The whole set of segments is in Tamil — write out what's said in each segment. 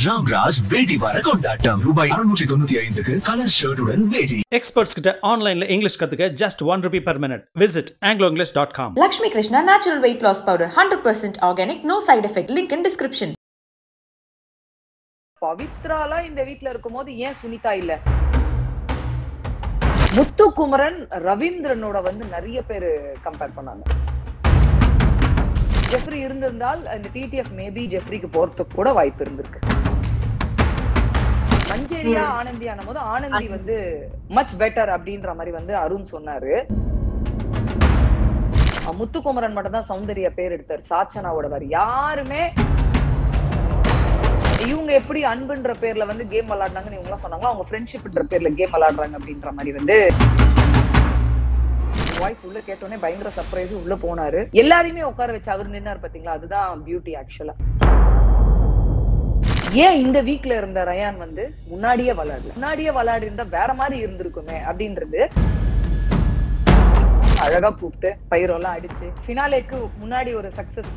ராம்ராஜ் வேட்டி வார கொண்டாட்டம் ரூபாய் 695க்கு கலர் ஷர்ட்டுடன் வேட்டி. எக்ஸ்பர்ட்ஸ் கிட்ட ஆன்லைன்ல இங்கிலீஷ் கத்துக்க just ₹1 per minute. Visit angloenglish.com. Lakshmi Krishna Natural Weight Loss Powder 100% organic, no side effect. Link in description. பவித்ராலா இந்த வீட்ல இருக்கும்போது ஏன் சுனிதா இல்ல? முத்துக்குமரன் ரவீந்திரனோட வந்து நிறைய பேர் கம்பேர் பண்ணாங்க. ஜெஃப்ரி இருந்திருந்தால் இந்த டிடிஎஃப் மேபி ஜெஃப்ரிக்கு போறதுக்கு கூட வாய்ப்பு இருந்திருக்கு. மஞ்சேரியா ஆனந்தி ஆன போது ஆனந்தி வந்து மச் பெட்டர் அப்படின்ற மாதிரி வந்து அருண் சொன்னாரு. முத்துக்குமரன் மட்டும் தான் சௌந்தர்யா பேர் எடுத்தார். சாச்சனாவோட வேற யாருமே இவங்க எப்படி அன்புன்ற பேர்ல வந்து கேம் விளையாடுறாங்கன்னு இவங்க எல்லாம் சொன்னாங்க. அவங்க ஃப்ரெண்ட்ஷிப்ன்ற பேர்ல கேம் விளையாடுறாங்க அப்படின்ற மாதிரி வந்து வாய்ஸ் உள்ள கேட்டோன்னே பயங்கர சர்ப்ரைஸ் உள்ள போனாரு. எல்லாரையுமே உட்கார வச்சு அவர் நின்னாரு பாத்தீங்களா, அதுதான் பியூட்டி. ஆக்சுவலா ஏன் இந்த வீக்ல இருந்த ரயான் வந்து முன்னாடியே விளையாடி இருந்தா வேற மாதிரி இருந்திருக்குமே அப்படின்றது அழகா கூப்பிட்டு பயிரெல்லாம் அடிச்சு ஃபினாலேக்கு முன்னாடி ஒரு சக்சஸ்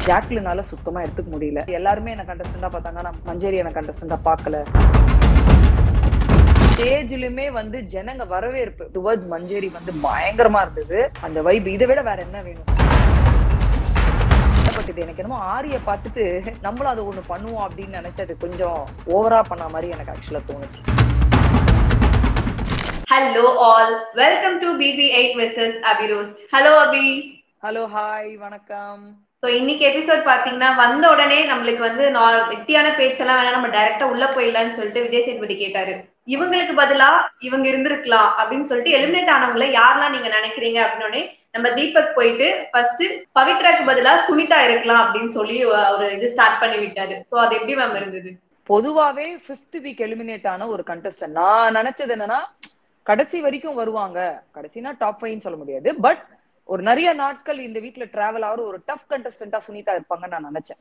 ஜாக்லினால சுத்தமா எடுத்துக்க முடியல. எல்லாருமே என்ன கண்டஸ்டண்டா பார்த்தாங்க, நான் மஞ்சேரி என்ன கண்டஸ்டண்டா பார்க்கல. ஸ்டேஜ்லயுமே வந்து ஜனங்க வரவேற்பு டுவர்ட்ஸ் மஞ்சேரி வந்து பயங்கரமா இருந்தது. அந்த வைப் இதை விட வேற என்ன வேணும்? எனக்கு என்னமோ ஆரிய பார்த்துட்டு நம்மளும் அதை ஒண்ணு பண்ணுவோம் அப்படின்னு நினைச்சது கொஞ்சம் ஓவரா பண்ண மாதிரி எனக்கு ஆக்சுவலா தோணுச்சு. Hello all, welcome to BB8 vs Abhi Roast. Hello Abhi. Hello hi வணக்கம். ஸோ இன்னைக்கு எபிசோட் பாத்தீங்கன்னா வந்த உடனே நம்மளுக்கு வந்து வெட்டியான பேச்செல்லாம் வேணா நம்ம டைரக்டா உள்ள போயிடலான்னு சொல்லிட்டு விஜய் சேதுபதி கேட்டாரு. இவங்களுக்கு பதிலா இவங்க இருந்திருக்கலாம் அப்படின்னு சொல்லிட்டு எலிமினேட் ஆனவங்களை யாரெல்லாம் நீங்க நினைக்கிறீங்க அப்படின்னு நம்ம தீபக் போயிட்டு ஃபர்ஸ்ட் பவித்ராக்கு பதிலா சுனிதா இருக்கலாம் அப்படின்னு சொல்லி ஒரு இது ஸ்டார்ட் பண்ணி விட்டாரு. சோ அது எப்படி மேம் இருந்தது? பொதுவாவே 5th வீக் எலிமினேட் ஆன ஒரு கண்டஸ்டன்ட் நான் நினைச்சது என்னன்னா கடைசி வரைக்கும் வருவாங்க. கடைசினா டாப் 5 சொல்ல முடியாது, பட் ஒரு நிறைய நாட்கள் இந்த வீக்ல டிராவல் ஆகிற ஒரு டஃப் கண்டஸ்டன்டா சுனிதா இருப்பாங்கன்னு நான் நினைச்சேன்.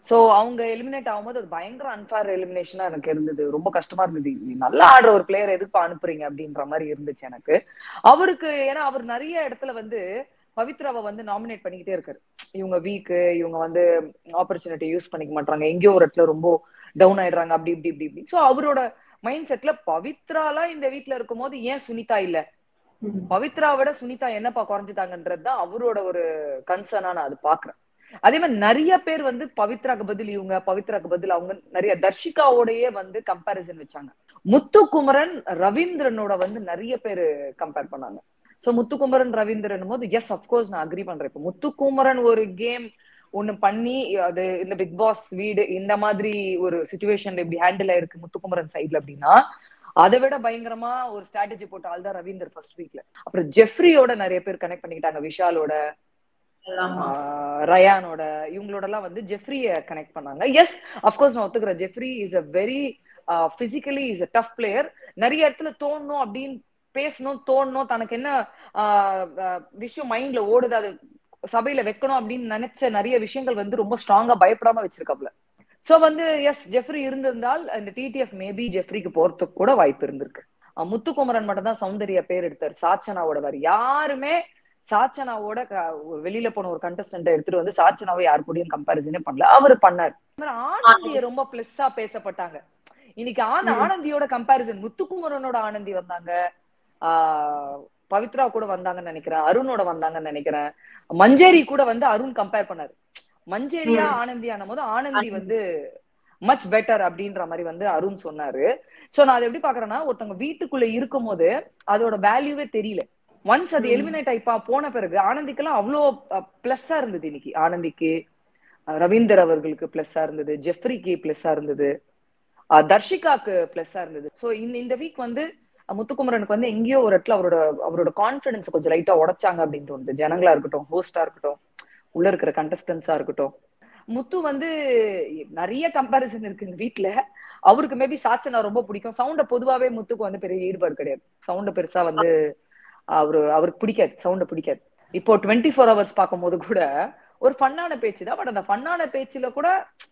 சோ அவங்க எலிமினேட் ஆகும்போது அது பயங்கர அன்ஃபேர் எலிமினேஷனா எனக்கு இருந்தது. ரொம்ப கஷ்டமா இருந்தது. நல்லா ஆடுற ஒரு பிளேயர் எதுக்கு அனுப்புறீங்க அப்படின்ற மாதிரி இருந்துச்சு எனக்கு. அவருக்கு ஏன்னா அவர் நிறைய இடத்துல வந்து பவித்ராவை வந்து நாமினேட் பண்ணிக்கிட்டே இருக்காரு. இவங்க வீக்கு, இவங்க வந்து ஆப்பர்ச்சுனிட்டி யூஸ் பண்ணிக்க மாட்டாங்க, எங்கேயோ ஒரு இடத்துல ரொம்ப டவுன் ஆயிடுறாங்க, அப்படி இப்படி இப்படி இப்படி. சோ அவரோட மைண்ட் செட்ல பவித்ராலாம் இந்த வீட்டுல இருக்கும் போது ஏன் சுனிதா இல்ல, பவித்ராவோட சுனிதா என்னப்பா குறைஞ்சிட்டாங்கன்றதுதான் அவரோட ஒரு கன்சர்னா நான் அது பாக்குறேன். அதே மாதிரி நிறைய பேர் வந்து பவித்ராக்கு பதில் இவங்க, பவித்ராக்கு பதில் அவங்க, நிறைய தர்ஷிகாவோடயே வந்து கம்பேரிசன் வச்சாங்க. முத்துக்குமரன் ரவீந்திரனோட வந்து நிறைய பேர் கம்பேர் பண்ணாங்க. சோ முத்துக்குமரன் ரவீந்திரன் போது எஸ் அப்கோர்ஸ் நான் அக்ரி பண்றேன். இப்போ முத்துக்குமரன் ஒரு கேம் ஒண்ணு பண்ணி அது இந்த பிக் பாஸ் வீடு இந்த மாதிரி ஒரு சிச்சுவேஷன்ல இப்படி ஹேண்டில் ஆயிருக்கு முத்துக்குமரன் சைட்ல அப்படின்னா அதை விட பயங்கரமா ஒரு ஸ்ட்ராட்டஜி போட்ட ஆள் தான் ரவீந்தர் ஃபர்ஸ்ட் வீக்ல. அப்புறம் ஜெஃப்ரியோட நிறைய பேர் கனெக்ட் பண்ணிக்கிட்டாங்க. விஷாலோட, ரயானோட, இவங்களோட எல்லாம் வந்து ஜெஃப்ரிய கனெக்ட் பண்ணாங்க. எஸ் அப்கோர்ஸ் நான் ஒத்துக்கிறேன், Jeffrey is a very physically is a tough player. நிறைய இடத்துல தோணணும் அப்படின்னு பேசணும், தோணணும், தனக்கு என்ன விஷயம் மைண்ட்ல ஓடுது அது சபையில வைக்கணும் அப்படின்னு நினைச்ச நிறைய விஷயங்கள் வந்து ரொம்ப ஸ்ட்ராங்கா பயப்படாம வச்சிருக்காப்ல. சோ வந்து எஸ் ஜெஃப்ரி இருந்திருந்தால் இந்த டிடிஎஃப் மேபி ஜெஃப்ரிக்கு போறதுக்கு கூட வாய்ப்பு இருந்திருக்கு. முத்துக்குமரன் மட்டும் தான் சௌந்தர்யா பேர் எடுத்தார். சாச்சனாவோட வேற யாருமே சாச்சனாவோட வெளியில போன ஒரு கண்டஸ்டன்ட் எடுத்துட்டு வந்து சாச்சனாவை யாரு கூடயும் கம்பேரிசனே பண்ணல. அவரு பண்ணாரு. ஆனந்திய ரொம்ப பிளஸ்ஸா பேசப்பட்டாங்க இன்னைக்கு. ஆனந்தியோட கம்பேரிசன் முத்துக்குமரனோட ஆனந்தி வந்தாங்க, பவித்ரா கூட வந்தாங்கன்னு நினைக்கிறேன், அருணோட வந்தாங்கன்னு நினைக்கிறேன், மஞ்சேரி கூட வந்து அருண் கம்பேர் பண்ணாரு. மஞ்சேரியா ஆனந்தி ஆன போது ஆனந்தி வந்து மச் பெட்டர் அப்படின்ற மாதிரி வந்து அருண் சொன்னாரு. சோ நான் அதை எப்படி பாக்குறேன்னா, ஒருத்தவங்க வீட்டுக்குள்ள இருக்கும் போது அதோட வேல்யூவே தெரியல. ஒன்ஸ் அது எலிமினேட் ஆயிப்பா போன பிறகு ஆனந்திக்கெல்லாம் அவ்வளோ பிளஸ்ஸா இருந்தது. இன்னைக்கு ஆனந்திக்கு, ரவீந்தர் அவர்களுக்கு பிளஸ்ஸா இருந்தது, ஜெஃப்ரிக்கு பிளஸ்ஸா இருந்தது, தர்ஷிகாக்கு பிளஸ்ஸா இருந்தது. சோ இந்த வீக் வந்து முத்துக்குமரனுக்கு வந்து எங்கேயோ ஒரு இடத்துல அவரோட கான்பிடன்ஸ் கொஞ்சம் லைட்டா உடைச்சாங்க அப்படின்னு தோணுது. ஜனங்களா இருக்கட்டும், ஹோஸ்டா இருக்கட்டும், உள்ள இருக்கிற கண்டஸ்டன்ஸா இருக்கட்டும். முத்து வந்து நிறைய கம்பேரிசன் இருக்கு இந்த வீட்டுல. அவருக்கு மேபி சாச்சனா ரொம்ப பிடிக்கும். சவுண்ட பொதுவாவே முத்துக்கு வந்து பெரிய ஈடுபாடு கிடையாது. சவுண்ட பெருசா வந்து அவருக்கு பிடிக்காது, சவுண்ட பிடிக்காது. இப்போ 24 hours பார்க்கும் போது கூட ஒரு ஃபன்னான பேச்சு தான், பட் அந்த ஃபன்னான பேச்சுல கூட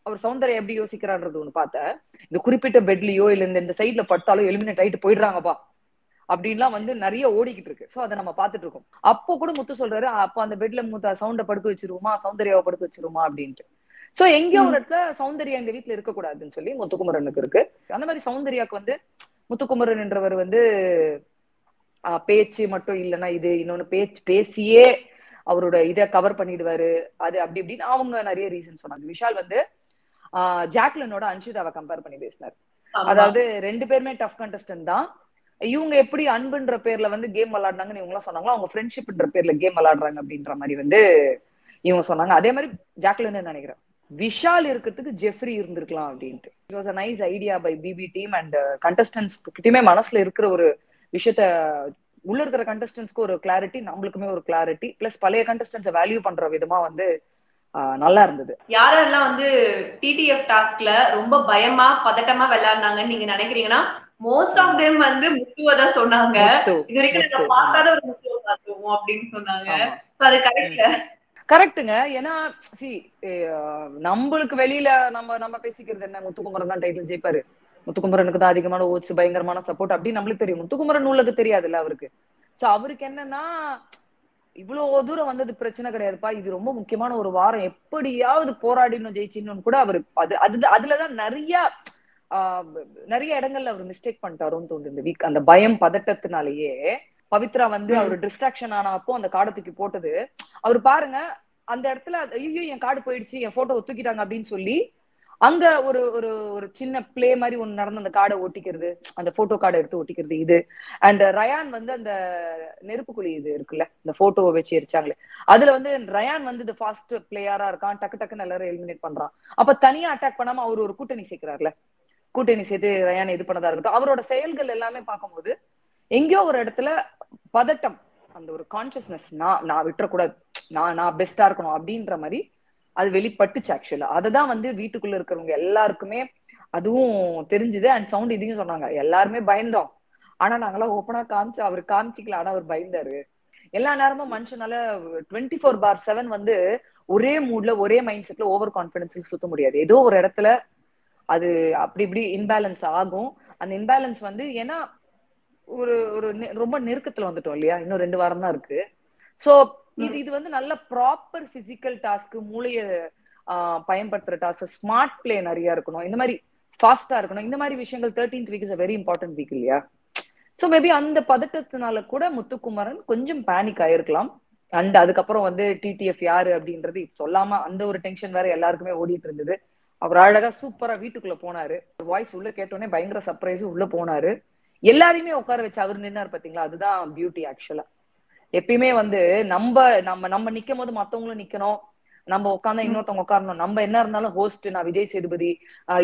அவர் சௌந்தர்யா எப்படி யோசிக்கிறான்றது ஒண்ணு பார்த்தேன். இந்த குறிப்பிட்ட பெட்லயோ இல்ல இந்த சைட்ல பட்டாலோ எலிமினேட் ஆயிட்டு போயிடுறாங்கப்பா அப்படின்லாம் வந்து நிறைய ஓடிக்கிட்டு இருக்கு. சோ அதை நம்ம பாத்துட்டு இருக்கோம். அப்போ கூட முத்து சொல்றாரு, அப்போ அந்த பெட்ல சவுண்ட படுக்க வச்சிருவோமா, சௌந்தர்யாவை படுக்க வச்சிருவோமா அப்படின்ட்டு. சோ எங்கேயோ ஒரு இடத்துல சௌந்தர்யா இந்த வீட்டுல இருக்கக்கூடாதுன்னு சொல்லி முத்துக்குமரனுக்கு இருக்கு. அந்த மாதிரி சௌந்தர்யாக்கு வந்து முத்துக்குமரன் என்றவர் வந்து பேச்சு மட்டும் இல்லைன்னா இது இன்னொன்னு பேசியே அவரோட இதை கவர் பண்ணிடுவாரு, அது அப்படி இப்படின்னு அவங்க நிறைய ரீசன் சொன்னாங்க. விஷால் வந்து ஜாக்லினோட அன்ஷிதாவை கம்பேர் பண்ணி பேசினார். அதாவது 2 பேருமே டஃப் கண்டஸ்டன்ட் தான். இவங்க எப்படி அன்புன்ற பேர்ல வந்து கேம் விளையாடுனாங்கன்னு இவங்க எல்லாம் சொன்னாங்களோ, அவங்க ஃப்ரெண்ட்ஷிப்ன்ற பேர்ல கேம் விளையாடுறாங்க அப்படின்ற மாதிரி வந்து இவங்க சொன்னாங்க. அதே மாதிரி ஜாக்லின் நினைக்கிறேன் விஷால் இருக்கிறதுக்கு ஜெஃப்ரி இருந்திருக்கலாம் அப்படின்ட்டு. It was a nice idea by BB team and contestants கிட்டயுமே மனசுல இருக்கிற ஒரு விஷயத்த உள்ள இருக்கிற கண்டஸ்டன்ஸ்க்கு ஒரு கிளாரிட்டி, நம்மளுக்குமே ஒரு கிளாரிட்டி, பிளஸ் பழைய கண்டஸ்டன்ஸை வேல்யூ பண்ற விதமா வந்து நல்லா இருந்தது. யாரெல்லாம் வந்து டிடிஎஃப் டாஸ்க்ல ரொம்ப பயமா பதட்டமா விளையாடுனாங்கன்னு நீங்க நினைக்கிறீங்கன்னா மோஸ்ட் ஆஃப் தேம் வந்து முத்துவ தான் சொன்னாங்க. இது வரைக்கும் நாங்க பார்க்காத ஒரு முத்துவ பார்த்தோம் அப்படின்னு சொன்னாங்க. சோ அது கரெக்ட்டுங்க. ஏன்னா நம்மளுக்கு வெளியில நம்ம பேசிக்கிறது என்ன, முத்துக்குமரன் தான் டைட்டில் ஜெயிப்பாரு, முத்துக்குமரனுக்கு தான் அதிகமான ஓட்ஸ், பயங்கரமான சப்போர்ட் அப்படின்னு நம்மளுக்கு தெரியும். முத்துக்குமரன் உள்ளது தெரியாதுல்ல அவருக்கு. சோ அவருக்கு என்னன்னா இவ்வளவு தூரம் வந்தது பிரச்சனை கிடையாதுப்பா, இது ரொம்ப முக்கியமான ஒரு வாரம், எப்படியாவது போராடினும் ஜெயிச்சின்னு கூட அவரு அதுலதான் நிறைய இடங்கள்ல அவர் மிஸ்டேக் பண்ணிட்டாரோன்னு தோணுது இந்த வீக். அந்த பயம் பதட்டத்தினாலேயே பவித்ரா வந்து அவர் டிஸ்ட்ராக்ஷன் ஆனப்போ அந்த காடை தூக்கி போட்டது, அவர் பாருங்க அந்த இடத்துல ஐயோ என் கார்டு போயிடுச்சு, என் போட்டோ தூக்கிட்டாங்க அப்படின்னு சொல்லி அங்க ஒரு ஒரு ஒரு சின்ன பிளே மாதிரி ஒண்ணு நடந்து அந்த கார்டை ஒட்டிக்கிறது, அந்த போட்டோ கார்டை எடுத்து ஒட்டிக்கிறது இது. அண்ட் ரயான் வந்து அந்த நெருப்புக்குழி இது இருக்குல்ல, இந்த போட்டோவை வச்சு எரிச்சாங்களே, அதுல வந்து ரயான் வந்து இந்த ஃபாஸ்ட் பிளேயரா இருக்கான், டக்கு டக்குன்னு எல்லாரும் எலிமினேட் பண்றான். அப்ப தனியா அட்டாக் பண்ணாம அவர் ஒரு கூட்டணி சேர்க்கிறாருல, கூட்டணி சேர்த்து ரயான் இது பண்ணதா இருக்கட்டும், அவரோட செயல்கள் எல்லாமே பார்க்கும்போது எங்கேயோ ஒரு இடத்துல பதட்டம், அந்த ஒரு கான்சியஸ்னஸ், நான் விட்டுறக்கூடாது, நான் பெஸ்டா இருக்கணும் அப்படின்ற மாதிரி அது வெளிப்பட்டுச்சு. ஆக்சுவலா அததான் வந்து வீட்டுக்குள்ள இருக்கிறவங்க எல்லாருக்குமே அதுவும் தெரிஞ்சுது. அண்ட் சவுண்ட் இதையும் சொன்னாங்க, எல்லாருமே பயந்தோம், ஆனா நாங்களாம் ஓப்பனா அவர் காமிச்சிக்கல, ஆனா அவர் பயந்தாரு. எல்லா நேரமும் மனுஷனால 24/7 வந்து ஒரே மூட்ல ஒரே மைண்ட் செட்ல ஓவர் கான்பிடன்ஸ்ல சுத்த முடியாது. ஏதோ ஒரு இடத்துல அது அப்படி இப்படி இன்பேலன்ஸ் ஆகும். அந்த இன்பேலன்ஸ் வந்து ஏன்னா ஒரு ஒரு ரொம்ப நெருக்கத்துல வந்துட்டோம் இல்லையா, இன்னும் 2 வாரம் தான் இருக்கு. சோ இது வந்து நல்ல ப்ராப்பர் பிசிக்கல் டாஸ்க், மூளைய பயன்படுத்துற டாஸ்க், ஸ்மார்ட் பிளே நிறைய இருக்கணும், இந்த மாதிரி ஃபாஸ்டா இருக்கணும், இந்த மாதிரி விஷயங்கள் 13th week is a very important week இல்லையா. சோ மேபி அந்த பதட்டத்தினால கூட முத்துக்குமரன் கொஞ்சம் பேனிக் ஆயிருக்கலாம். அண்ட் அதுக்கப்புறம் வந்து டிடிஎஃப் யாரு அப்படின்றது சொல்லாம அந்த ஒரு டென்ஷன் வேற எல்லாருக்குமே ஓடிட்டு இருந்தது. அவர் அழகா சூப்பரா வீட்டுக்குள்ள போனாரு, வாய்ஸ் உள்ள கேட்டோன்னே பயங்கர சர்ப்ரைஸ், உள்ள போனாரு, எல்லாரையுமே உட்கார வச்சு அவர் நின்னாரு பாத்தீங்களா, அதுதான் பியூட்டி. ஆக்சுவலா எப்பயுமே வந்து நம்ம நிக்கும் போது மத்தவங்களும் நிக்கணும், நம்ம உட்காந்தா இன்னொருத்தவங்க உட்காரணும், நம்ம என்ன இருந்தாலும் ஹோஸ்ட் நான் விஜய் சேதுபதி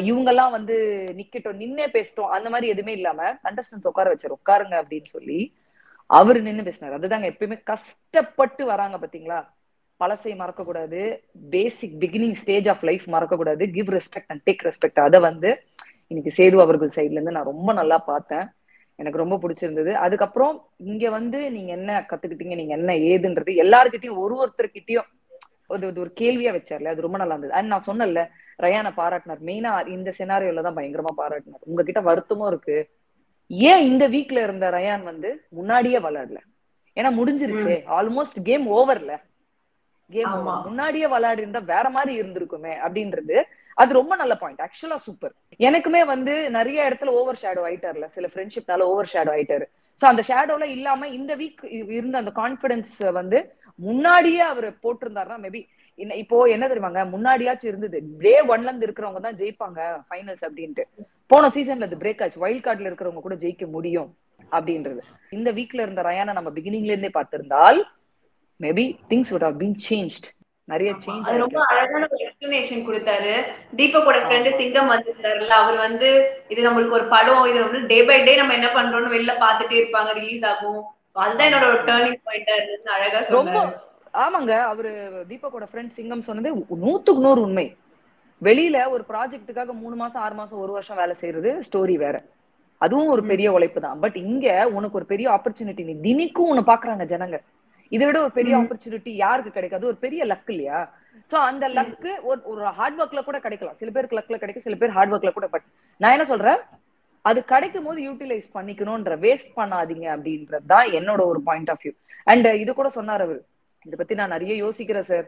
இவங்க எல்லாம் வந்து நிக்கட்டும் நின்னே பேசிட்டோம் அந்த மாதிரி எதுவுமே இல்லாம கண்டஸ்டன்ஸ் உட்கார வச்சாரு, உட்காருங்க அப்படின்னு சொல்லி அவரு நின்னு பேசினாரு. அதுதாங்க எப்பயுமே கஷ்டப்பட்டு வராங்க பாத்தீங்களா, பழசை மறக்க கூடாது, பேசிக் பிகினிங் ஸ்டேஜ் ஆஃப் லைஃப் மறக்க கூடாது, give respect and take respect. அதை வந்து இன்னைக்கு சேது அவர்கள் சைட்ல இருந்து நான் ரொம்ப நல்லா பார்த்தேன், எனக்கு ரொம்ப பிடிச்சிருந்தது. அதுக்கப்புறம் இங்க வந்து நீங்க என்ன கத்துக்கிட்டீங்க, நீங்க என்ன ஏதுன்றது எல்லாருக்கிட்டையும் ஒருத்தர்கிட்டயும் ஒரு கேள்வியா வச்சார்ல, அது ரொம்ப நல்லா இருந்தது. அண்ட் நான் சொன்னல ரயானை பாராட்டினார், மெயினா இந்த சினாரியோல தான் பயங்கரமா பாராட்டினார். உங்ககிட்ட வருத்தமும் இருக்கு, ஏன் இந்த வீக்ல இருந்த ரயான் வந்து முன்னாடியே விளையாடல, ஏன்னா முடிஞ்சிருச்சு, ஆல்மோஸ்ட் கேம் ஓவர்ல, கேம் ஓவர், முன்னாடியே விளையாடி இருந்தா வேற மாதிரி இருந்திருக்குமே அப்படின்றது அது ரொம்ப நல்ல பாயிண்ட். ஆக்சுவலா சூப்பர். எனக்குமே வந்து நிறைய இடத்துல ஓவர் ஷேடோ ஆயிட்டார்ல, சில ஃப்ரெண்ட்ஷிப்னால ஓவர் ஷேடோ ஆயிட்டாரு. சோ அந்த ஷேடோல இல்லாம இந்த வீக் இருந்த அந்த கான்பிடன்ஸ் வந்து முன்னாடியே அவர் போட்டிருந்தாருன்னா மேபி இப்போ என்ன தெரியுமாங்க, முன்னாடியாச்சும் இருந்தது டே 1ல இருந்து இருக்கிறவங்க தான் ஜெயிப்பாங்க ஃபைனல்ஸ் அப்படின்ட்டு. போன சீசன்ல அது பிரேக் ஆச்சு, வைல்ட் கார்டுல இருக்கிறவங்க கூட ஜெயிக்க முடியும் அப்படின்றது. இந்த வீக்ல இருந்த ரயானை நம்ம பிகினிங்ல இருந்தே பார்த்திருந்தால் maybe things would have been changed. நிறைய சேஞ்ச். ரொம்ப அழகான ஒரு எக்ஸ்பிளனேஷன் கொடுத்தாரு. தீபக்கோட ஃப்ரெண்ட் சிங்கம் வந்திருந்தாருல, அவர் வந்து இது நம்மளுக்கு ஒரு படம், இது வந்து டே பை டே நம்ம என்ன பண்றோம்னு வெளில பாத்துட்டே இருப்பாங்க, ரிலீஸ் ஆகும். சோ அதுதான் என்னோட ஒரு டர்னிங் பாயிண்டா இருந்துச்சு, அழகா சொன்னாரு. ஆமாங்க, அவரு தீபக்கோட ஃப்ரெண்ட் சிங்கம் சொன்னது 100க்கு 100 உண்மை. வெளியில ஒரு ப்ராஜெக்டுக்காக 3 மாசம் 6 மாசம் 1 வருஷம் வேலை செய்யறது ஸ்டோரி வேற, அதுவும் ஒரு பெரிய உழைப்பு தான். பட் இங்க உனக்கு ஒரு பெரிய ஆப்பர்ச்சுனிட்டி, நீ தினிக்கும் உன்னை பாக்குறாங்க ஜனங்க, இதை விட ஒரு பெரிய ஆப்பர்ச்சுனிட்டி யாருக்கு கிடைக்காது, ஒரு பெரிய லக் இல்லையா. சோ அந்த லக்கு ஒரு ஹார்ட் ஒர்க்ல கூட கிடைக்கலாம், சில பேருக்கு லக்ல கிடைக்கும், சில பேர் ஹார்ட் ஒர்க்ல கூட. பட் நான் என்ன சொல்றேன், அது கிடைக்கும் போது யூட்டிலைஸ் பண்ணிக்கணும்ன்ற, வேஸ்ட் பண்ணாதீங்க அப்படின்றதுதான் என்னோட ஒரு பாயிண்ட் ஆஃப் வியூ. அண்ட் இது கூட சொன்னார் அவரு, இதை பத்தி நான் நிறைய யோசிக்கிறேன் சார்,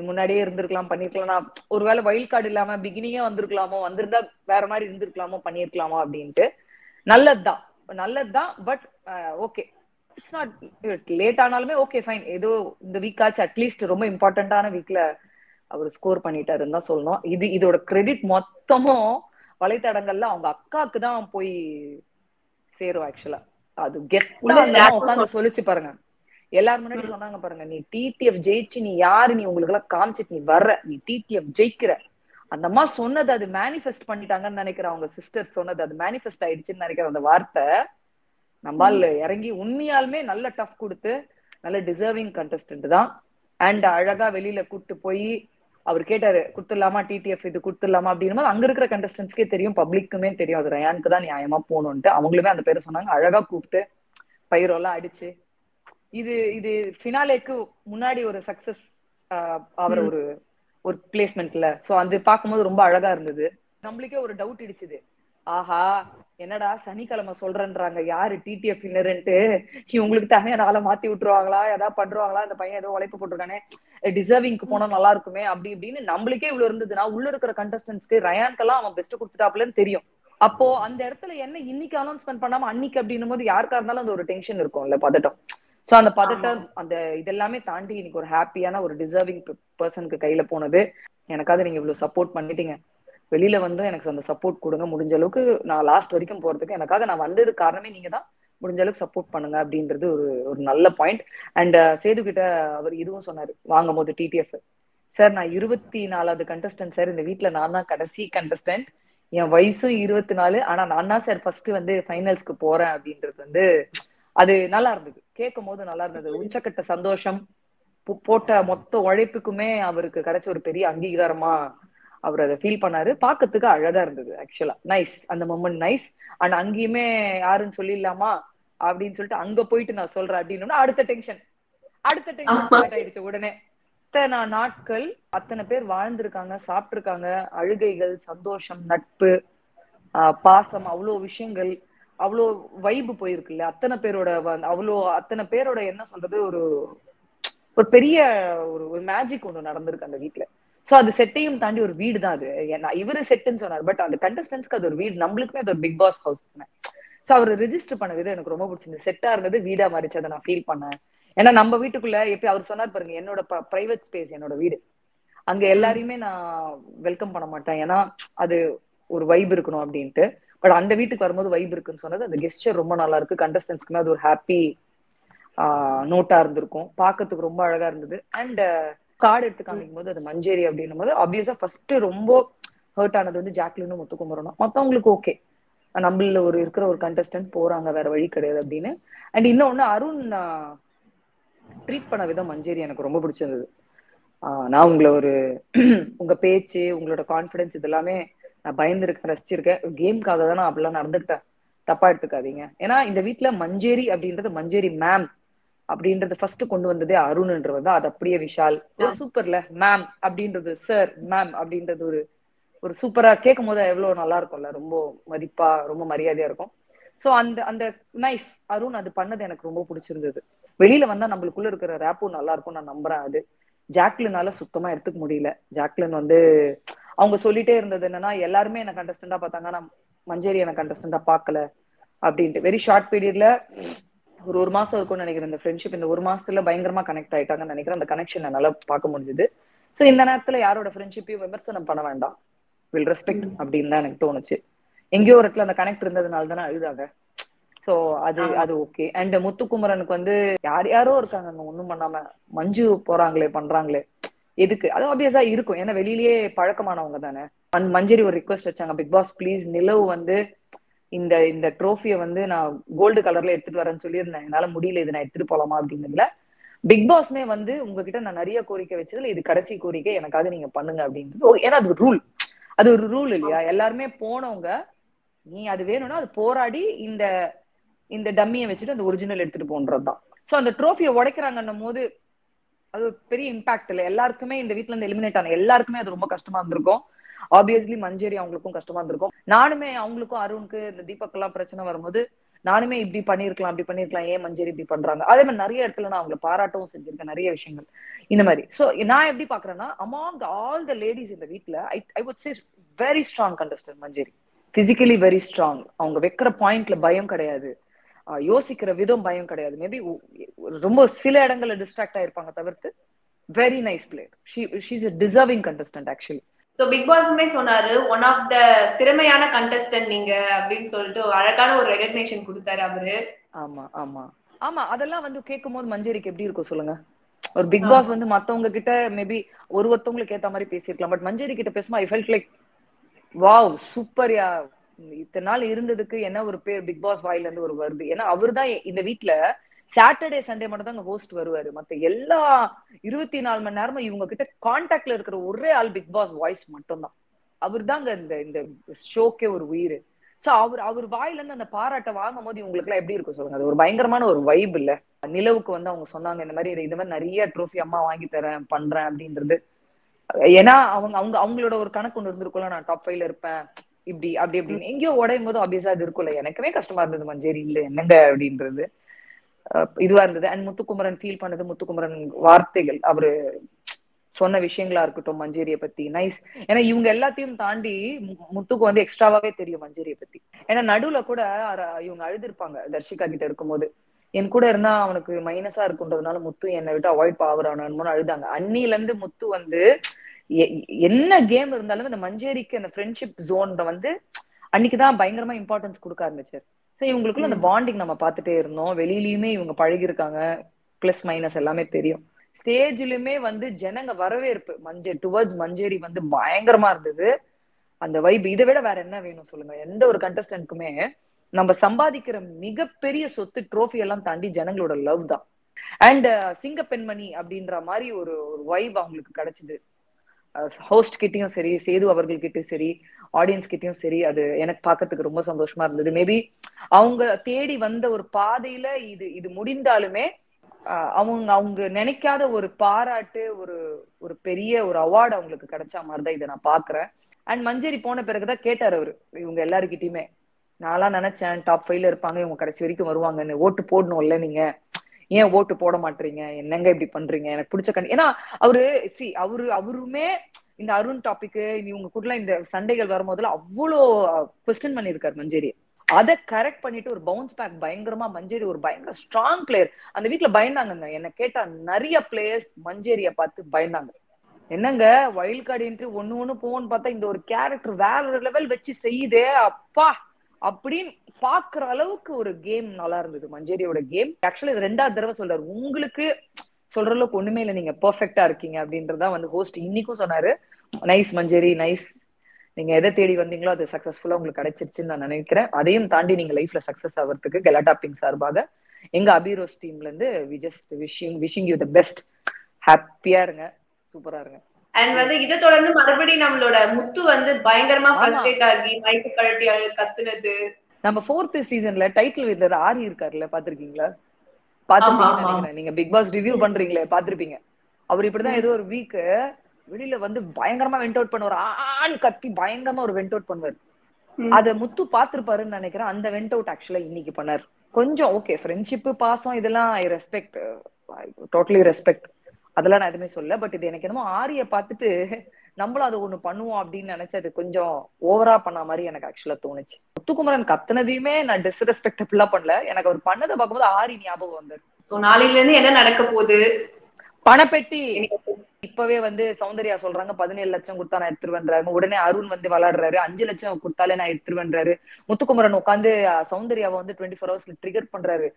முன்னாடியே இருந்திருக்கலாம், பண்ணிருக்கலாம். நான் ஒருவேளை வைல்ட் கார்டு இல்லாம பிகினிங்கே வந்திருக்கலாமோ, வந்திருந்தா வேற மாதிரி இருந்திருக்கலாமோ, பண்ணிருக்கலாமோ அப்படின்ட்டு. நல்லதுதான். But okay, it's not late ஆனாலுமே ஓகே ஃபைன். ஏதோ இந்த வீக் ஆச்சு, அட்லீஸ்ட் ரொம்ப இம்பார்ட்டன்டான வீக்ல அவர் ஸ்கோர் பண்ணிட்டாருன்னு தான் சொல்லணும். இதோட கிரெடிட் மொத்தமும் வலைத்தடங்கள்ல அவங்க அக்காக்கு தான் போய் சேரும். ஆக்சுவலா அது கெத்தா உட்காந்து சொல்லிச்சு பாருங்க. எல்லாரும் முன்னாடி சொன்னாங்க பாருங்க, நீ டிடிஎஃப் ஜெயிச்சு நீ யாரு, நீ உங்களுக்கு எல்லாம் காமிச்சிட்டு நீ வர்ற, நீ டிடிஎஃப் ஜெயிக்கிற. அந்த அம்மா சொன்னது அது மேனிஃபெஸ்ட் பண்ணிட்டாங்கன்னு நினைக்கிறேன். அவங்க சிஸ்டர் சொன்னது அது மேனிஃபெஸ்ட் ஆயிடுச்சுன்னு நினைக்கிறேன். அந்த வார்த்தை நம்மால் இறங்கி உண்மையாலுமே நல்ல டஃப் கொடுத்து நல்ல டிசர்விங் கண்டஸ்டன்ட் தான். அண்ட் அழகா வெளியில கூட்டு போய் அவர் கேட்டாரு, கொடுத்துடலாமா டிடிஎஃப், இது கொடுத்துடலாமா அப்படின்னு. அங்க இருக்கிற கண்டஸ்டன்ஸ்க்கே தெரியும், பப்ளிக்குமே தெரியும் அது ரயானுக்கு தான் நியாயமா போகணும்ட்டு. அவங்களுமே அந்த பேரை சொன்னாங்க. அழகா கூப்பிட்டு பயிரெல்லாம் அடிச்சு இது ஃபினாலேக்கு முன்னாடி ஒரு சக்சஸ் அவரை ஒரு பிளேஸ்மெண்ட்ல. சோ அது பார்க்கும்போது ரொம்ப அழகா இருந்தது. நம்மளுக்கே ஒரு டவுட் இடிச்சுது, ஆஹா என்னடா சனிக்கிழமை சொல்றேன்றாங்க, யாரு டிடிஎஃப் வின்னர்ன்ட்டு, இவங்களுக்கு தனியா நாளை மாத்தி விட்டுருவாங்களா, ஏதாவது பண்றாங்களா, அந்த பையன் ஏதோ உழைப்பு போட்டிருக்கானே, டிசர்விங்க்கு போனா நல்லா இருக்குமே அப்படி இப்படின்னு நம்மளுக்கே இவ்வளவு இருந்ததுன்னா, உள்ள இருக்கிற கண்டஸ்டன்ஸ்க்கு ரயான்கெல்லாம் அவன் பெஸ்ட் கொடுத்துட்டாப்லன்னு தெரியும். அப்போ அந்த இடத்துல என்ன இன்னைக்கு அனௌன்ஸ்மெண்ட் பண்ணாம அன்னைக்கு அப்படின்னும் போது யாருக்கா இருந்தாலும் அந்த ஒரு டென்ஷன் இருக்கும்ல, பதட்டம். சோ அந்த பதட்டம் அந்த இதெல்லாமே தாண்டி இன்னைக்கு ஒரு ஹாப்பியான ஒரு டிசர்விங் பர்சனுக்கு கையில போனது. எனக்காக நீங்க இவ்வளவு சப்போர்ட் பண்ணிட்டீங்க. வெளியில வந்து எனக்கு அந்த சப்போர்ட் கொடுங்க. முடிஞ்ச அளவுக்கு நான் லாஸ்ட் வரைக்கும் போறதுக்கு எனக்காக நான் வந்தது காரணமே நீங்க தான். முடிஞ்ச அளவுக்கு சப்போர்ட் பண்ணுங்க அப்படின்றது ஒரு நல்ல பாயிண்ட். அண்ட் சேது கிட்ட அவர் இதுவும் சொன்னாரு வாங்கும் போது, டிடிஎஃப் சார் நான் 24வது கண்டஸ்டன்ட் சார், இந்த வீட்டுல நான் தான் கடைசி கண்டஸ்டன்ட், என் வயசும் 24, ஆனா நான் தான் சார் ஃபர்ஸ்ட் வந்து ஃபைனல்ஸ்க்கு போறேன் அப்படின்றது வந்து அது நல்லா இருந்தது. கேட்கும் போது நல்லா இருந்தது. உச்சக்கட்ட சந்தோஷம். போட்ட மொத்த உழைப்புக்குமே அவருக்கு கிடைச்ச ஒரு பெரிய அங்கீகாரமா அவர் அதை ஃபீல் பண்ணாரு. பாக்கிறதுக்கு அழகா இருந்தது. ஆக்சுவலா நைஸ், அந்த மொமெண்ட் நைஸ். ஆனா அங்கேயுமே யாருன்னு சொல்லிடலாமா அப்படின்னு சொல்லிட்டு அங்க போயிட்டு நான் சொல்றேன் அப்படின்னு அடுத்த டென்ஷன் ஸ்டார்ட் ஆயிடுச்சு உடனே. இத்தனை நாட்கள் அத்தனை பேர் வாழ்ந்திருக்காங்க, சாப்பிட்டிருக்காங்க, அழுகைகள், சந்தோஷம், நட்பு, பாசம், அவ்வளோ விஷயங்கள், அவ்வளோ வைபு போயிருக்குல்ல அத்தனை பேரோட. அத்தனை பேரோட என்ன சொல்றது, ஒரு பெரிய ஒரு மேஜிக் ஒண்ணு நடந்திருக்கு அந்த வீட்டுல. சோ அது செட்டையும் தாண்டி ஒரு வீடு தான் அது. இவரு செட்டுன்னு சொன்னார், பட் அந்த கண்டஸ்டன்ஸ்க்கு அது ஒரு வீடு, நம்மளுக்குமே அது ஒரு பிக் பாஸ் ஹவுஸ் தானே. சோ அவர் ரெஜிஸ்டர் பண்ண விதம் எனக்கு ரொம்ப பிடிச்சிருந்தது. செட்டா இருந்தது, வீடா மாறிச்சு, அதை நான் ஃபீல் பண்ணேன். ஏன்னா நம்ம வீட்டுக்குள்ள எப்படி அவர் சொன்னார் பாருங்க, என்னோட பிரைவேட் ஸ்பேஸ், என்னோட வீடு, அங்க எல்லாரையுமே நான் வெல்கம் பண்ண மாட்டேன், ஏன்னா அது ஒரு வைப் இருக்கணும் அப்படின்ட்டு. பட் அந்த வீட்டுக்கு வரும்போது வைப் இருக்குன்னு சொன்னது, அந்த கெஸ்டர் ரொம்ப நல்லா இருக்கு. கண்டஸ்டன்ஸ்க்குமே அது ஒரு ஹாப்பி நோட்டா இருந்திருக்கும். பாக்கிறதுக்கு ரொம்ப அழகா இருந்தது. அண்ட் கார்டு எடுத்து காமிக்கும் போது அது மஞ்சேரி அப்படின்னும் போது ஆப்வியஸா ஃபர்ஸ்ட் ரொம்ப ஹர்ட் ஆனது வந்து ஜாக்லினும் முத்துக்குமரனும். மத்தவங்களுக்கு ஓகே, நம்மள இருக்கிற ஒரு கண்டஸ்டன்ட் போறாங்க, வேற வழி கிடையாது அப்படின்னு. அண்ட் இன்னொன்னு அருண் ட்ரீட் பண்ண விதம் மஞ்சேரி எனக்கு ரொம்ப பிடிச்சிருந்தது. நான் உங்களை உங்க பேச்சு, உங்களோட கான்பிடன்ஸ் இதெல்லாமே நான் பயந்துருக்கேன், ரசிச்சிருக்கேன். கேம்காக தான் நான் அப்படிலாம் நடந்துக்கிட்டேன், தப்பா எடுத்துக்காதீங்க. ஏன்னா இந்த வீட்டுல மஞ்சேரி அப்படின்றது மஞ்சேரி மேம் அப்படின்றது ஃபர்ஸ்ட் கொண்டு வந்ததே அருண்ன்றது. அது அப்படியே விஷால் ஒரு சூப்பர்ல, மேம் அப்படின்றது சார், மேம் அப்படின்றது ஒரு சூப்பரா கேட்கும் போது எவ்வளவு நல்லா இருக்கும்ல, ரொம்ப மதிப்பா ரொம்ப மரியாதையா இருக்கும். சோ அந்த நைஸ் அருண் அது பண்ணது எனக்கு ரொம்ப பிடிச்சிருந்தது. வெளியில வந்தா நம்மளுக்குள்ள இருக்கிற ரேப்பும் நல்லா இருக்கும் நான் நம்புறேன். அது ஜாக்லினால சுத்தமா எடுத்துக்க முடியல. ஜாக்லின் வந்து அவங்க சொல்லிட்டே இருந்தது என்னன்னா, எல்லாருமே என்ன கண்டஸ்டண்டா பார்த்தாங்க, ஆனா மஞ்சேரி என்ன கண்டஸ்டண்டா பார்க்கல அப்படின்ட்டு. வெரி ஷார்ட் பீரியட்ல ஒரு மாசம் இருக்கும்னு நினைக்கிறேன் இந்த ஃப்ரெண்ட்ஷிப். இந்த ஒரு மாசத்துல பயங்கரமா கனெக்ட் ஆயிட்டாங்கன்னு நினைக்கிறேன். அந்த கனெக்ஷன் என்னால பார்க்க முடிஞ்சது. சோ இந்த நேரத்துல யாரோட ஃப்ரெண்ட்ஷிப்பையும் விமர்சனம் பண்ண வேண்டாம், வில் ரெஸ்பெக்ட் அப்படின்னு தான் எனக்கு தோணுச்சு. எங்கேயோ ஒரு இடத்துல அந்த கனெக்ட் இருந்ததுனால தானே அழுதாங்க. சோ அது ஓகே. அண்ட் முத்துக்குமரனுக்கு வந்து யாரோ இருக்காங்க அங்க ஒண்ணும் பண்ணாம, மஞ்சு போறாங்களே பண்றாங்களே எதுக்கு, அது ஆப்வியஸா இருக்கும், ஏன்னா வெளியிலேயே பழக்கமானவங்க தானே. மஞ்சரி ஒரு ரிக்வெஸ்ட் வச்சாங்க, பிக் பாஸ் ப்ளீஸ் நிலவு வந்து இந்த ட்ரோஃபியை வந்து நான் கோல்டு கலர்ல எடுத்துட்டு வரேன்னு சொல்லியிருந்தேன், என்னால முடியல, இது நான் எடுத்துட்டு போலாமா அப்படிங்கிறதுல பிக் பாஸ்மே வந்து உங்ககிட்ட நான் நிறைய கோரிக்கை வச்சதுல இது கடைசி கோரிக்கை, எனக்காக நீங்க பண்ணுங்க அப்படின்றது. ஏன்னா அது ரூல், அது ஒரு ரூல் இல்லையா. எல்லாருமே போனவங்க, நீ அது வேணும்னா அது போராடி இந்த டம்மியை வச்சுட்டு அந்த ஒரிஜினல் எடுத்துட்டு போன்றதுதான். சோ அந்த ட்ரோஃபியை உடைக்கிறாங்கன்னும் போது அது ஒரு பெரிய இம்பாக்ட் இல்லை. எல்லாருக்குமே இந்த வீட்டுல இருந்து எலிமினேட் ஆன எல்லாருக்குமே அது ரொம்ப கஷ்டமா இருந்திருக்கும். ஆப்வியஸ்லி மஞ்சேரி அவங்களுக்கும் கஷ்டமா இருந்திருக்கும். நானுமே அவங்களுக்கும் அருணுக்கு இந்த தீபக் எல்லாம் பிரச்சனை வரும்போது நானுமே இப்படி பண்ணிருக்கலாம் அப்படி பண்ணிருக்கலாம், ஏன் மஞ்சரி இப்படி பண்றாங்க. அதே மாதிரி நிறைய இடத்துல நான் அவங்களை பாராட்டவும் செஞ்சிருக்கேன் நிறைய விஷயங்கள் இந்த மாதிரி. சோ நான் எப்படி பாக்குறேன்னா, அமாங் ஆல் த லேடிஸ் இந்த வீட்ல I would say very strong contestant Manjari. Physically very strong. அவங்க வைக்கிற பாயிண்ட்ல பயம் கிடையாது, யோசிக்கிற விதம் பயம் கிடையாது. மேபி ரொம்ப சில இடங்கள்ல டிஸ்ட்ராக்ட் ஆயிருப்பாங்க தவிர்த்து very nice player. She is a deserving contestant actually. So பிக் பாஸ்மே சொன்னாரு ஒன் ஆஃப் த திறமையான கண்டஸ்டன்ட் நீங்க அப்படின்னு சொல்லிட்டு அழகான ஒரு ரெகக்னேஷன் கொடுத்தாரு அவரு. ஆமா ஆமா ஆமா, அதெல்லாம் வந்து கேட்கும் போது மஞ்சரிக்கு எப்படி இருக்கும் சொல்லுங்க. ஒரு பிக் பாஸ் வந்து மத்தவங்க கிட்ட மேபி ஒருத்தவங்களுக்கு ஏத்த மாதிரி பேசிருக்கலாம், பட் மஞ்சரி கிட்ட பேசும்போது I felt like wow super yeah, இத்தனை நாள் இருந்ததுக்கு என்ன ஒரு பேர் பிக் பாஸ் வாயில இருந்து ஒரு வருது. ஏன்னா அவரு தான் இந்த வீட்டுல சாட்டர்டே சண்டே மட்டும் தான் ஹோஸ்ட் வருவாரு. மத்த எல்லா 24 மணி நேரமும் இவங்க கிட்ட கான்டாக்ட்ல இருக்கிற ஒரே ஆள் பிக் பாஸ் வாய்ஸ் மட்டும் தான். அவர் தாங்க இந்த ஷோக்கே ஒரு உயிர். சோ அவர் வாயில இருந்து அந்த பாராட்டை வாங்கும் போது இவங்களுக்கு எல்லாம் எப்படி இருக்கும் சொல்லுங்க. அது ஒரு பயங்கரமான ஒரு வைப் இல்ல. நிலவுக்கு வந்து அவங்க சொன்னாங்க இந்த மாதிரி நிறைய ட்ரோஃபி அம்மா வாங்கி தரேன் பண்றேன் அப்படின்றது. ஏன்னா அவங்களோட ஒரு கணக்கு ஒண்ணு இருந்திருக்கும்ல, நான் டாப் 5ல இருப்பேன் இப்படி அப்படி அப்படின்னு. எங்கேயோ உடையும் போது ஆப்வியஸா அது இருக்கும்ல. எனக்குமே கஷ்டமா இருந்தது மஞ்சரி இல்ல என்னங்க அப்படின்றது இதுவா இருந்தது. அண்ட் முத்துக்குமரன் ஃபீல் பண்ணது, முத்துக்குமரன் வார்த்தைகள் அவரு சொன்ன விஷயங்களா இருக்கட்டும் மஞ்சேரியை பத்தி நைஸ். ஏன்னா இவங்க எல்லாத்தையும் தாண்டி முத்துக்கு வந்து எக்ஸ்ட்ராவாவே தெரியும் மஞ்சேரியை பத்தி. ஏன்னா நடுவுல கூட இவங்க அழுதுருப்பாங்க தர்ஷிகா கிட்ட இருக்கும்போது, என் கூட இருந்தா அவனுக்கு மைனஸா இருக்குன்றதுனால முத்து என்னை விட்டு அவாய்ட் ஆகுறானு அழுதாங்க. அன்னில இருந்து முத்து வந்து என்ன கேம் இருந்தாலும் இந்த மஞ்சேரிக்கு அந்த ஃப்ரெண்ட்ஷிப் ஜோன்ல வந்து அன்னைக்குதான் பயங்கரமா இம்பார்ட்டன்ஸ் கொடுக்க ஆரம்பிச்சாரு. சோ இவங்களுக்குள்ள அந்த பாண்டிங் நம்ம பார்த்துட்டே இருந்தோம். வெளியிலயுமே இவங்க பழகிருக்காங்க, பிளஸ் மைனஸ் எல்லாமே தெரியும். ஸ்டேஜ்லயுமே வந்து ஜனங்க வரவேற்பு டுவர்ட்ஸ் மஞ்சேரி வந்து பயங்கரமா இருந்தது. அந்த வைப் இதை விட வேற என்ன வேணும் சொல்லுங்க. எந்த ஒரு கண்டஸ்டன்ட்க்குமே நம்ம சம்பாதிக்கிற மிகப்பெரிய சொத்து ட்ரோஃபி எல்லாம் தாண்டி ஜனங்களோட லவ் தான். அண்ட் சிங்க பெண்மணி அப்படின்ற மாதிரி ஒரு வைப் அவங்களுக்கு கிடைச்சது. ஹோஸ்ட் கிட்டயும் சரி, சேது அவர்கள்கிட்டயும் சரி, ஆடியன்ஸ் கிட்டயும் சரி. அது எனக்கு பாக்கிறதுக்கு ரொம்ப சந்தோஷமா இருந்தது. மேபி அவங்க தேடி வந்த ஒரு பாதையில இது முடிந்தாலுமே அவங்க நினைக்காத ஒரு பாராட்டு, ஒரு பெரிய ஒரு அவார்டு அவங்களுக்கு கிடைச்ச மாதிரிதான் இதை நான் பாக்குறேன். அண்ட் மஞ்சரி போன பிறகுதான் கேட்டாரு அவரு இவங்க எல்லாருக்கிட்டயுமே, நான்லாம் நினைச்சேன் டாப் 5ல இருப்பாங்க, இவங்க கடைசி வரைக்கும் வருவாங்கன்னு. ஓட்டு போடணும்ல, நீங்க ஏன் ஓட்டு போட மாட்டீங்க, என்னங்க இப்படி பண்றீங்க, எனக்கு பிடிச்ச ஏன்னா அவருமே இந்த அருண் டாபிக் இவங்க கூட இந்த சண்டைகள் வரும்போதுல அவ்வளோ குவெஸ்டன் பண்ணிருக்காரு மஞ்சேரி. அதை கரெக்ட் பண்ணிட்டு ஒரு பவுன்ஸ் பேக் பயங்கரமா. மஞ்சேரி ஒரு பயங்கர ஸ்ட்ராங் பிளேயர். அந்த வீட்டுல பயந்தாங்க. என்ன கேட்டா நிறைய பிளேயர்ஸ் மஞ்சேரிய பார்த்து பயந்தாங்க. என்னங்க வைல்ட் கார்டு என்ட்ரி ஒண்ணு போன்னு பார்த்தா இந்த ஒரு கேரக்டர் வேற லெவல் வச்சு செய்யுதே அப்பா அப்படின்னு பாக்குற அளவுக்கு ஒரு கேம் நல்லா இருந்தது மஞ்சேரியோட கேம். ஆக்சுவலி இது 2வது தடவை சொல்றாரு, உங்களுக்கு சொல்ற அளவுக்கு ஒண்ணுமே இல்லை, நீங்க பெர்ஃபெக்டா இருக்கீங்க அப்படின்றதா வந்து ஹோஸ்ட் இன்னைக்கும் சொன்னாரு. நைஸ் மஞ்சேரி நைஸ், நீங்க எதை தேடி வந்தீங்களோ அது சக்சஸ்ஃபுல்லா உங்களுக்கு கிடைச்சிருச்சுன்னு நான் நினைக்கிறேன். அதையும் தாண்டி நீங்க லைஃப்ல சக்சஸ் ஆகிறதுக்கு கெலாட்டா பிங்க் சார்பாக எங்க அபிரோஸ் டீம்ல இருந்து we just wishing you the best. ஹாப்பியா இருங்க, சூப்பரா இருங்க. அண்ட் வந்து இதை தொடர்ந்து மறுபடியும் நம்மளோட முத்து வந்து பயங்கரமா ஃப்ரஸ்ட்ரேட் ஆகி மைக்கு கழட்டி கத்துனது. நம்ம 4th சீசன்ல டைட்டில் வின்னர் ஆரி இருக்காருல்ல, பாத்திருக்கீங்களா? பாத்திருப்பீங்கன்னு நினைக்கிறேன். நீங்க பிக் பாஸ் ரிவ்யூ பண்றீங்களே பாத்திருப்பீங்க. அவர் இப்படிதான் ஏதோ ஒரு வீக் வெளியில வந்து பயங்கரமா வெண்ட் அவுட் பண்ணுவார், ஆண் கத்தி பயங்கரமா ஒரு வெண்ட் அவுட் பண்ணுவார். அத முத்து பாத்திருப்பாருன்னு நினைக்கிறேன். அந்த வெண்ட் அவுட் ஆக்சுவலா இன்னைக்கு பண்ணாரு. கொஞ்சம் ஓகே, ஃப்ரெண்ட்ஷிப் பாசம் இதெல்லாம் ஐ ரெஸ்பெக்ட், டோட்டலி ரெஸ்பெக்ட், அதெல்லாம் நான் எதுவுமே சொல்ல. பட் இது எனக்கு என்னமோ ஆரிய பார்த்துட்டு நம்மளும் அதை ஒண்ணு பண்ணுவோம் அப்படின்னு நினைச்சது கொஞ்சம் ஓவரா பண்ண மாதிரி எனக்கு ஆக்சுவலா தோணுச்சு. முத்துக்குமரன் கத்துனதையுமே நான் டிஸ்ரெஸ்பெக்டபிளா பண்ணல, எனக்கு அவர் பண்ணதை பார்க்கும்போது ஆரி ஞாபகம் வந்தாரு. நாளையில இருந்து என்ன நடக்க போகுது, பணப்பெட்டி இப்பவே வந்து சௌந்தர்யா சொல்றாங்க 17 லட்சம் கொடுத்தா நான் எடுத்துருவேன்றாங்க. உடனே அருண் வந்து விளையாடுறாரு, 5 லட்சம் கொடுத்தாலே நான் எடுத்துருவேன்றாரு. முத்துக்குமரன் உட்காந்து சௌந்தர்யாவை வந்து 24 hours ட்ரிகர் பண்றாரு.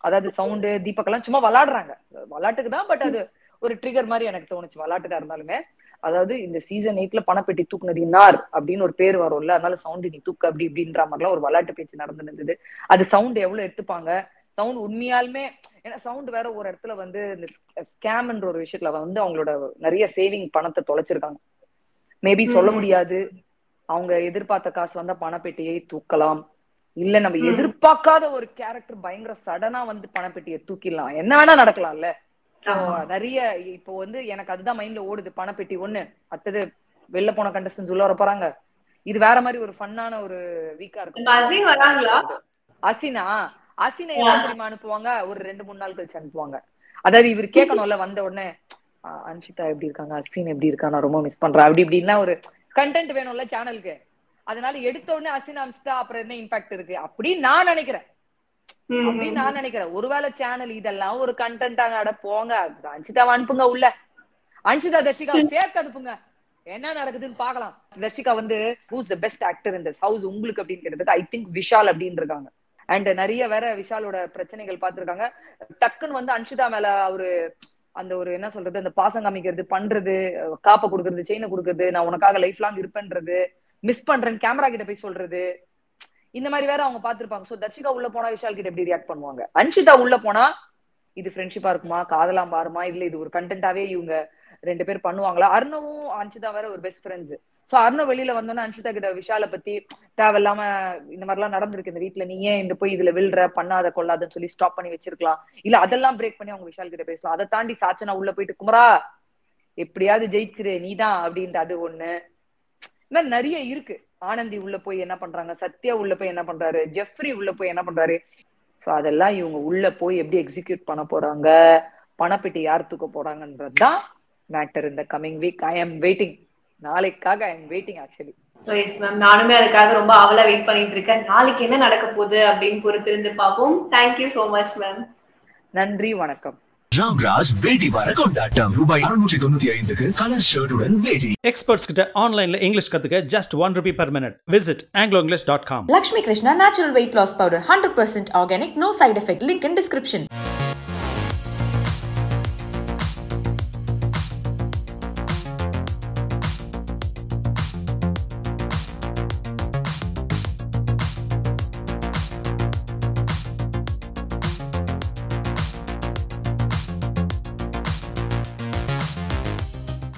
அதாவது சவுண்டு தீபக் எல்லாம் சும்மா விளையாடுறாங்க, விளையாட்டுக்குதான். பட் அது ஒரு ட்ரிகர் மாதிரி எனக்கு தோணுச்சு, விளையாட்டுக்கா இருந்தாலுமே. அதாவது இந்த சீசன் 8ல பணப்பெட்டி தூக்குனது இன்னார் அப்படின்னு ஒரு பேர் வரும்ல, அதனால சவுண்டு நீ தூக்கு அப்படி இப்படின்ற மாதிரிலாம் ஒரு விளையாட்டு பேச்சு நடந்து இருந்தது. அது சவுண்ட் எவ்வளவு எடுத்துப்பாங்க, சவுண்ட் உண்மையாலுமே, ஏன்னா சவுண்ட் வேற ஒரு இடத்துல வந்து இந்த ஸ்கேம்ன்ற ஒரு விஷயத்துல வந்து அவங்களோட நிறைய சேவிங் பணத்தை தொலைச்சிருக்காங்க. மேபி சொல்ல முடியாது, அவங்க எதிர்பார்த்த காசு வந்தா பணப்பெட்டியை தூக்கலாம், இல்ல நம்ம எதிர்பார்க்காத ஒரு கேரக்டர் பயங்கர சடனா வந்து பணப்பெட்டியை தூக்கிடலாம், என்ன வேணா நடக்கலாம்ல. நிறைய இப்போ வந்து எனக்கு அதுதான் மைண்ட்ல ஓடுது. பணப்பெட்டி ஒண்ணு, அடுத்தது வெளில போன கண்டஸ்டன்ஸ் உள்ள வர போறாங்க. இது வேற மாதிரி ஒரு ஃபன்னான ஒரு வீக்கா இருக்கு. அசினா எப்ப தெரியுமா அனுப்புவாங்க, ஒரு 2-3 நாள் கழிச்சு அனுப்புவாங்க. அதாவது இவர் கேட்கணும்ல வந்த உடனே, அன்ஷிதா எப்படி இருக்காங்க, அசின் எப்படி இருக்கா, நான் ரொம்ப மிஸ் பண்றேன் அப்படி இப்படின்னா ஒரு கண்டென்ட் வேணும்ல சேனலுக்கு. அதனால எடுத்த உடனே அசின் அனுப்பிச்சிட்டா அப்புறம் என்ன இம்பாக்ட் இருக்கு அப்படின்னு நான் நினைக்கிறேன். ஒருவேளை சேனல் இதெல்லாம் ஒரு கண்டென்ட்டாங்க, அட போங்க அன்ஷிதா அனுப்புங்க உள்ள, அன்ஷிதா தர்ஷிகா சேர்த்து அனுப்புங்க, என்ன நடக்குதுன்னு பாக்கலாம். தர்ஷிகா வந்து who's the best actor in this house உங்களுக்கு அப்படின்னு கேட்டதுக்கு ஐ திங்க் விஷால் அப்படின்னு இருக்காங்க. அண்ட் நிறைய வேற விஷாலோட பிரச்சனைகள் பாத்துருக்காங்க. டக்குன்னு வந்து அன்ஷிதா மேல அவரு அந்த ஒரு என்ன சொல்றது, அந்த பாசம் காமிக்கிறது பண்றது, காப்பை கொடுக்கறது, செயினை கொடுக்கறது, நான் உனக்காக லைஃப் லாங் இருப்பேன்றது, மிஸ் பண்றேன் கேமரா கிட்ட போய் சொல்றது, இந்த மாதிரி வேற அவங்க பாத்துருப்பாங்க. சோ தர்ஷிகா உள்ள போனா விஷால் கிட்ட எப்படி ரியாக்ட் பண்ணுவாங்க, அன்ஷிதா உள்ள போனா இது ஃப்ரெண்ட்ஷிப்பா இருக்குமா, காதலாம் பாருமா, இல்ல இது ஒரு கண்டென்ட்டாவே இவங்க 2 பேர் பண்ணுவாங்களா. அர்ணவும் அன்ஷிதா வேற ஒரு பெஸ்ட் ஃப்ரெண்ட்ஸ். சோ அர்ணவ் வெளியில வந்தோன்னா அன்ஷிதா கிட்ட விஷாலை பத்தி தேவையில்லாம இந்த மாதிரி எல்லாம் நடந்திருக்கு இந்த வீட்டுல, நீ ஏன் இந்த போய் இதுல விழுற, பண்ணாத கொள்ளாதன்னு சொல்லி ஸ்டாப் பண்ணி வச்சிருக்கலாம், இல்ல அதெல்லாம் பிரேக் பண்ணி அவங்க விஷால் கிட்ட பேசலாம். அதை தாண்டி சாச்சனா உள்ள போயிட்டு குமரா எப்படியாவது ஜெயிச்சிரு நீதான் அப்படின்ட்டு அது ஒண்ணு. இந்த மாதிரி நிறைய இருக்கு. ஆனந்தி உள்ள போய் என்ன பண்றாங்க, சத்யா உள்ள போய் என்ன பண்றாரு, ஜெஃப்ரி உள்ள போய் என்ன பண்றாரு. சோ அதெல்லாம் இவங்க உள்ள போய் எப்படி எக்ஸிக்யூட் பண்ண போறாங்க, பணப்பெட்டி யார் தூக்க போறாங்கன்றதுதான் மேட்டர் இந்த coming week. I am waiting, நாளைக்காக I am waiting actually. So yes ma'am, நானுமே அதுக்காக ரொம்ப ஆவலா வெயிட் பண்ணிட்டு இருக்கேன். நாளைக்கு என்ன நடக்க போகுது அப்படின்னு பொறுத்திருந்து பார்ப்போம். Thank you so much ma'am. நன்றி, வணக்கம். ராம்ராஜ் வேட்டி வார கொண்டாட்டம் ரூபாய் 695க்கு கலர் ஷர்ட்டுடன் வேட்டி. எக்ஸ்பர்ட்ஸ் கிட்ட ஆன்லைன்ல இங்கிலீஷ் கத்துக்க just 1 rupee per minute. Visit angloenglish.com. Lakshmi Krishna Natural Weight Loss Powder 100% organic, no side effect. Link in description.